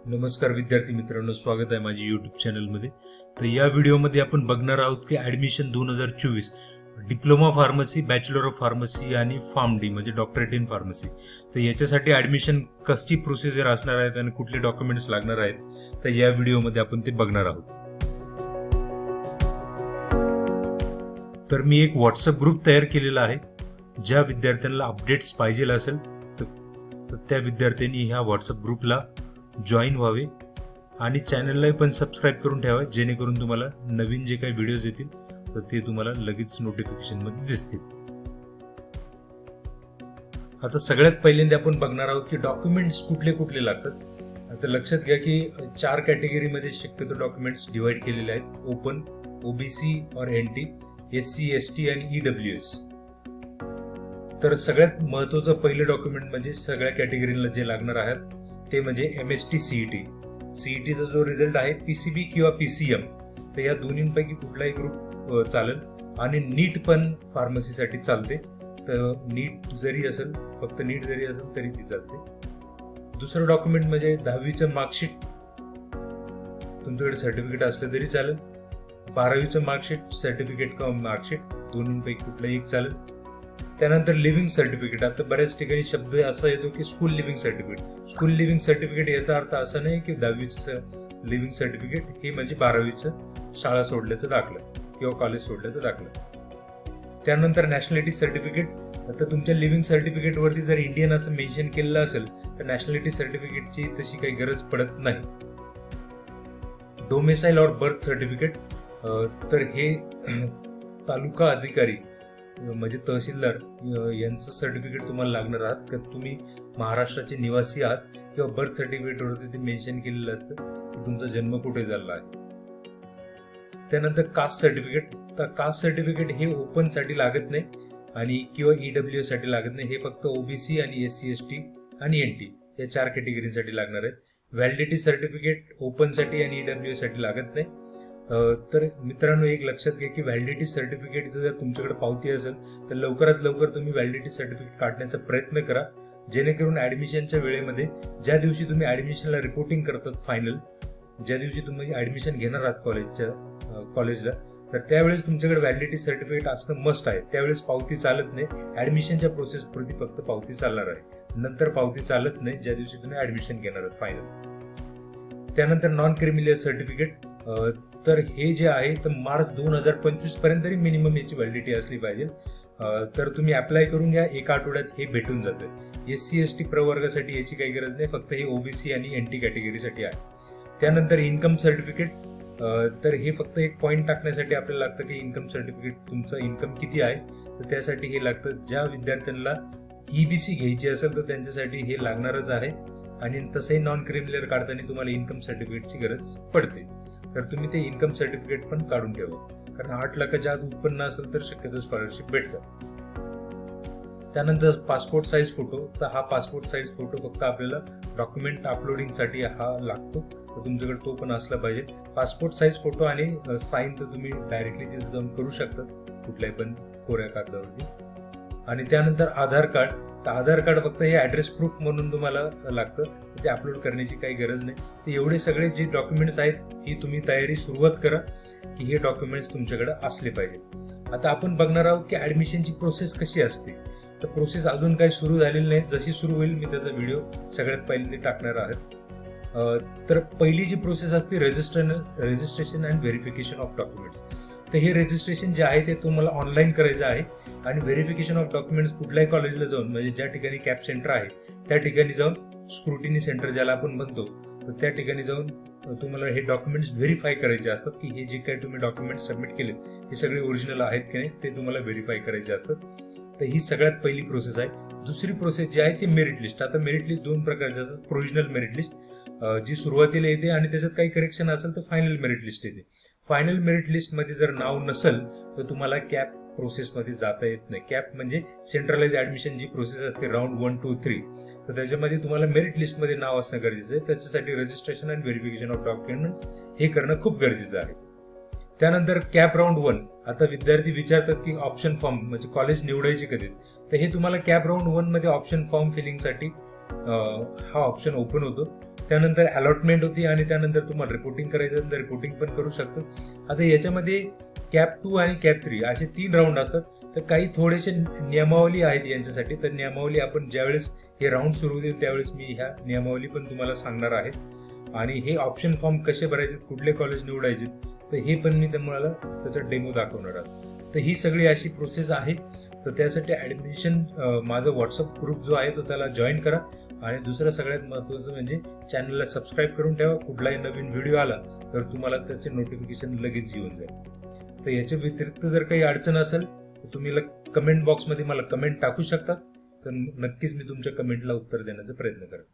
नमस्कार विद्यार्थी मित्रांनो, स्वागत आहे माझ्या YouTube चॅनलमध्ये। तर या व्हिडिओमध्ये आपण बघणार आहोत की admission 2024 diploma pharmacy, bachelor of pharmacy आणि फार्म डी म्हणजे डॉक्टरेट इन फार्मसी। तर याच्यासाठी ऍडमिशन कशी प्रोसिजर असणार आहे आणि कुठले डॉक्युमेंट्स लागणार आहेत, तर या व्हिडिओमध्ये आपण ते बघणार आहोत। तर मी एक व्हॉट्सअप ग्रुप तयार केलेला आहे। ज्या विद्यार्थ्यांना अपडेट्स पाहिजे असेल तर त्या विद्यार्थ्यांनी ह्या व्हॉट्सअप ग्रुपला जॉईन व्हावे आणि चॅनलला पण सबस्क्राइब करून ठेवा, जेणेकरून तुम्हाला नवीन जे काही व्हिडिओज येतील तर ते तुम्हाला लगेच नोटिफिकेशन मध्ये दिसतील। आता सगळ्यात पहिल्यांदा आपण बघणार आहोत की डॉक्युमेंट्स कुठले कुठले लागतात। आता लक्षात घ्या की 4 कॅटेगरी मध्ये शक्यतो डॉक्युमेंट्स डिवाइड केलेले आहेत: ओपन, ओबीसी और एनटी, एससी, एसटी आणि ईडब्ल्यूएस। तर सगळ्यात महत्त्वाचं पहिलं डॉक्युमेंट म्हणजे सगळ्या कॅटेगरीला जे लागणार आहेत ते म्हणजे एमएसटी सीईटी। सीईटीचा जो रिझल्ट आहे पीसीबी किंवा पीसीएम, तर या दोन्हींपैकी कुठलाही ग्रुप चालेल आणि नीट पण फार्मसीसाठी चालते। तर नीट जरी असेल, फक्त नीट जरी असेल तरी ती चालते। दुसरं डॉक्युमेंट म्हणजे 10वीचं मार्कशीट, तुमच्याकडे सर्टिफिकेट असलं तरी चालेल। 12वीचं मार्कशीट, सर्टिफिकेट किंवा मार्कशीट दोन्हींपैकी कुठलंही एक चालेल। त्यानंतर लिव्हिंग सर्टिफिकेट। आता बऱ्याच ठिकाणी शब्द असा येतो की school living certificate. School living certificate याचा अर्थ असा नाही की 10वीचं लिव्हिंग सर्टिफिकेट हे म्हणजे 12वीचं शाळा सोडल्याचं दाखलं किंवा कॉलेज सोडल्याचं दाखलं। त्यानंतर नॅशनॅलिटी सर्टिफिकेट। आता तुमच्या लिव्हिंग सर्टिफिकेट वरती जर इंडियन असं मेन्शन केलेलं असेल तर नॅशनॅलिटी सर्टिफिकेटची तशी काही गरज पडत नाही। डोमेसाइल और बर्थ सर्टिफिकेट, तर हे तालुका अधिकारी म्हणजे तहसीलदार यांचं सर्टिफिकेट तुम्हाला लागणार आहात की तुम्ही महाराष्ट्राचे निवासी आहात किंवा बर्थ सर्टिफिकेट वरती ते मेन्शन केलेलं असतं की तुमचा जन्म कुठे झाला आहे। त्यानंतर कास्ट सर्टिफिकेट। तर कास्ट सर्टिफिकेट हे ओपन साठी लागत नाही आणि किंवा ईडब्ल्यूएस साठी लागत नाही, हे फक्त ओबीसी आणि एससी, एसटी आणि एनटी या 4 कॅटेगरीसाठी लागणार आहे। व्हॅलिडिटी सर्टिफिकेट ओपन साठी आणि ईडब्ल्यूएस साठी लागत नाही। तर मित्रांनो, एक लक्षात घ्या की व्हॅलिडिटी सर्टिफिकेटचं जर तुमच्याकडे पावती असेल तर लवकरात लवकर तुम्ही व्हॅलिडिटी सर्टिफिकेट काढण्याचा प्रयत्न करा, जेणेकरून ऍडमिशनच्या वेळेमध्ये ज्या दिवशी तुम्ही ऍडमिशनला रिपोर्टिंग करतात, फायनल ज्या दिवशी तुम्ही ऍडमिशन घेणार आहात कॉलेजला, तर त्यावेळेस तुमच्याकडे व्हॅलिडिटी सर्टिफिकेट असणं मस्ट आहे। त्यावेळेस पावती चालत नाही, ऍडमिशनच्या प्रोसेसवरती फक्त पावती चालणार आहे, नंतर पावती चालत नाही ज्या दिवशी तुम्ही ऍडमिशन घेणार आहात फायनल। त्यानंतर नॉन क्रिमिनल सर्टिफिकेट, तर हे जे आहे तर मार्च 2025 पर्यंत तरी मिनिमम याची व्हॅलिडिटी असली पाहिजे। तर तुम्ही अप्लाय करून घ्या, 1 आठवड्यात हे भेटून जातं। एससी एसटी प्रवर्गासाठी याची काही गरज नाही, फक्त हे ओबीसी आणि एनटी कॅटेगरीसाठी आहे। त्यानंतर इन्कम सर्टिफिकेट, तर हे फक्त एक पॉईंट टाकण्यासाठी आपल्याला लागतं की इन्कम सर्टिफिकेट तुमचं इन्कम किती आहे, तर त्यासाठी हे लागतं। ज्या विद्यार्थ्यांना ईबीसी घ्यायची असेल तर त्यांच्यासाठी हे लागणारच आहे आणि तसंही नॉन क्रिमिनल काढताना तुम्हाला इन्कम सर्टिफिकेटची गरज पडते, तर तुम्ही ते इन्कम सर्टिफिकेट पण काढून ठेवा, कारण 8 लाखाच्या आत उत्पन्न असेल तर शक्यतो स्कॉलरशिप भेटतं। त्यानंतर पासपोर्ट साईज फोटो, तर हा पासपोर्ट साईज फोटो फक्त आपल्याला डॉक्युमेंट अपलोडिंगसाठी हा लागतो, तर तुमच्याकडे तो पण असला पाहिजे। पासपोर्ट साईज फोटो आणि साईन तर तुम्ही डायरेक्टली तिथे जाऊन करू शकता कुठल्याही पण कोऱ्या कागदावरती। आणि त्यानंतर आधार कार्ड, तर आधार कार्ड फक्त हे ऍड्रेस प्रूफ म्हणून तुम्हाला लागतं, ते अपलोड करण्याची काही गरज नाही। तर एवढे सगळे जे डॉक्युमेंट्स आहेत ही तुम्ही तयारी सुरुवात करा की हे डॉक्युमेंट्स तुमच्याकडे असले पाहिजे। आता आपण बघणार आहोत की ऍडमिशनची प्रोसेस कशी असते। तर प्रोसेस अजून काही सुरू झालेली नाही, जशी सुरू होईल मी त्याचा व्हिडिओ सगळ्यात पहिले टाकणार आहे। तर पहिली जी प्रोसेस असते registration and verification of documents. तर हे रजिस्ट्रेशन जे आहे ते तुम्हाला ऑनलाईन करायचं आहे आणि व्हेरिफिकेशन ऑफ डॉक्युमेंट्स कुठल्याही कॉलेजला जाऊन, म्हणजे ज्या ठिकाणी कॅप सेंटर आहे त्या ठिकाणी जाऊन, स्क्रुटिनी सेंटर ज्याला आपण म्हणतो, तर त्या ठिकाणी जाऊन तुम्हाला हे डॉक्युमेंट्स व्हेरीफाय करायचे असतात की हे जे काही तुम्ही डॉक्युमेंट्स सबमिट केले हे सगळे ओरिजिनल आहेत की नाही ते तुम्हाला व्हेरीफाय करायचे असतात। तर ही सगळ्यात पहिली प्रोसेस आहे। दुसरी प्रोसेस जी आहे ती मेरिट लिस्ट। आता मेरिट लिस्ट 2 प्रकारची असतात, प्रोव्हिजनल मेरिट लिस्ट जी सुरुवातीला येते आणि त्याच्यात काही करेक्शन असेल तर फायनल मेरिट लिस्ट येते। फायनल मेरिट लिस्ट मध्ये जर नाव नसेल तर तुम्हाला कॅप प्रोसेसमध्ये जाता येत नाही। कॅप म्हणजे सेंट्रलाइज ऍडमिशन जी प्रोसेस असते राऊंड 1, 2, 3, तर त्याच्यामध्ये तुम्हाला मेरिट लिस्टमध्ये नाव असणं गरजेचं आहे। त्याच्यासाठी registration and verification of documents हे करणं खूप गरजेचं आहे। त्यानंतर कॅप राऊंड 1, आता विद्यार्थी विचारतात की ऑप्शन फॉर्म म्हणजे कॉलेज निवडायचे कधी, तर हे तुम्हाला कॅप राऊंड 1 मध्ये ऑप्शन फॉर्म फिलिंगसाठी हा ऑप्शन ओपन होतो। त्यानंतर अलॉटमेंट होती आणि त्यानंतर तुम्हाला रिपोर्टिंग करायचं तर रिपोर्टिंग पण करू शकतो. आता याच्यामध्ये कॅप 2 आणि कॅप 3 असे 3 राऊंड असतात. तर काही थोडेसे नियमावली आहेत यांच्यासाठी. तर नियमावली आपण ज्यावेळेस हे राऊंड सुरू होतील त्यावेळेस मी ह्या नियमावली पण तुम्हाला सांगणार आहे. आणि हे ऑप्शन फॉर्म कसे भरायचे, कुठले कॉलेज निवडायचे, तर हे पण मी तुम्हाला त्याचा डेमो दाखवणार आहे. तर ही सगळी अशी प्रोसेस आहे. तर त्यासाठी ऍडमिशन माझा व्हॉट्सअप ग्रुप जो आहे तो त्याला जॉईन करा. आणि दुसरं सगळ्यात महत्त्वाचं म्हणजे चॅनलला सबस्क्राईब करून ठेवा. कुठलाही नवीन व्हिडिओ आला तर तुम्हाला त्याचे नोटिफिकेशन लगेच येऊन जाईल. तर याच्या व्यतिरिक्त जर काही अडचण असेल तर तुम्ही कमेंट बॉक्समध्ये मला कमेंट टाकू शकता. तर नक्कीच मी तुमच्या कमेंटला उत्तर देण्याचा प्रयत्न करेन.